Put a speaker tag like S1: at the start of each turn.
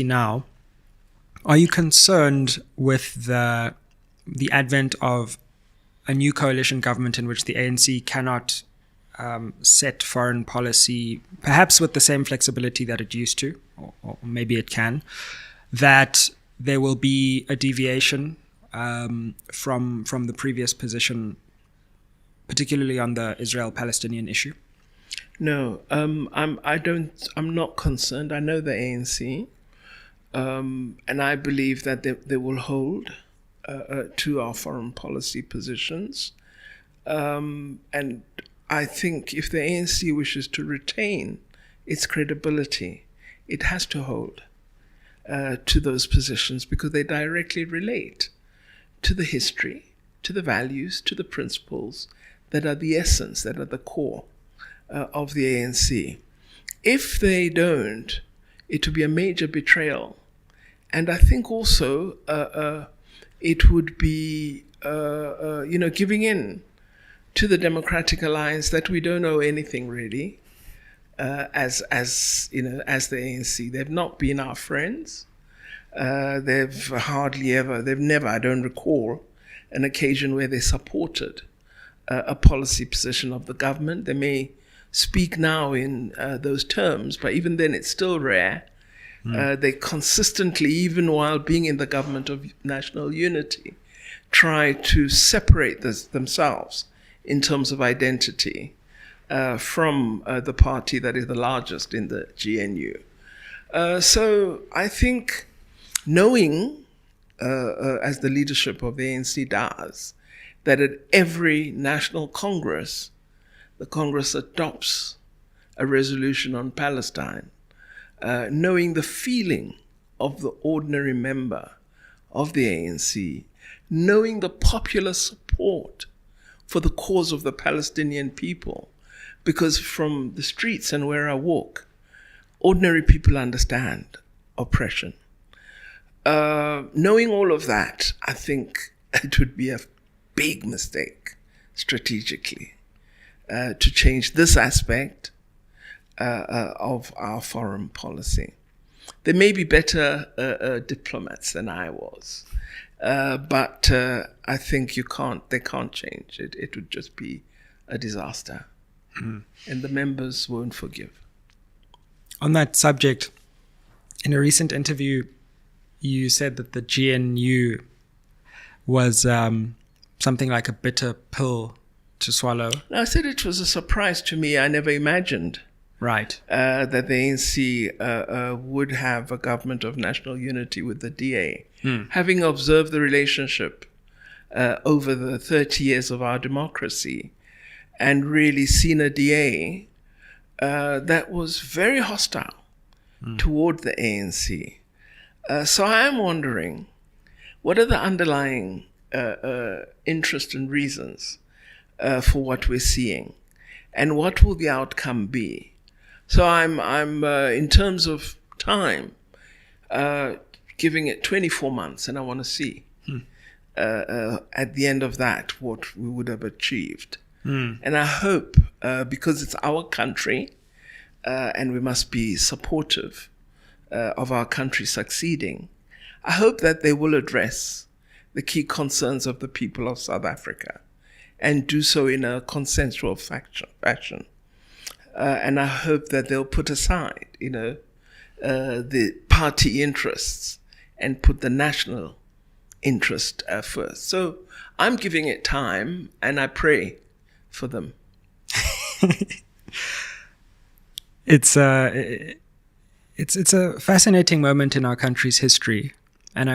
S1: now. Are you concerned with the advent of a new coalition government in which the ANC cannot set foreign policy, perhaps with the same flexibility that it used to, or maybe it can, that there will be a deviation from the previous position, particularly on the Israel-Palestinian issue?
S2: No, I'm not concerned. I know the ANC, and I believe that they will hold to our foreign policy positions. And I think if the ANC wishes to retain its credibility, it has to hold to those positions, because they directly relate to the history, to the values, to the principles that are the essence, that are the core of the ANC. If they don't, it would be a major betrayal. And I think also it would be, giving in to the Democratic Alliance, that we don't know anything really as the ANC. They've not been our friends. They've never, I don't recall an occasion where they supported a policy position of the government. They may speak now in those terms, but even then it's still rare. They consistently, even while being in the government of national unity, try to separate themselves in terms of identity from the party that is the largest in the GNU. So I think knowing, as the leadership of the ANC does, that at every national Congress, the Congress adopts a resolution on Palestine, knowing the feeling of the ordinary member of the ANC, knowing the popular support for the cause of the Palestinian people, because from the streets and where I walk, ordinary people understand oppression. Knowing all of that, I think it would be a big mistake strategically to change this aspect of our foreign policy. There may be better diplomats than I was, but I think they can't change it. It would just be a disaster, and the members won't forgive.
S1: On that subject, in a recent interview, you said that the GNU was something like a bitter pill to swallow.
S2: I said it was a surprise to me. I never imagined
S1: that
S2: the ANC would have a government of national unity with the DA. Having observed the relationship over the 30 years of our democracy, and really seen a DA that was very hostile toward the ANC. So I am wondering, what are the underlying interest and reasons for what we're seeing, and what will the outcome be? So I'm in terms of time, giving it 24 months, and I want to see at the end of that what we would have achieved. And I hope, because it's our country, and we must be supportive of our country succeeding, I hope that they will address the key concerns of the people of South Africa, and do so in a consensual fashion. And I hope that they'll put aside, the party interests and put the national interest first. So I'm giving it time, and I pray for them.
S1: It's a fascinating moment in our country's history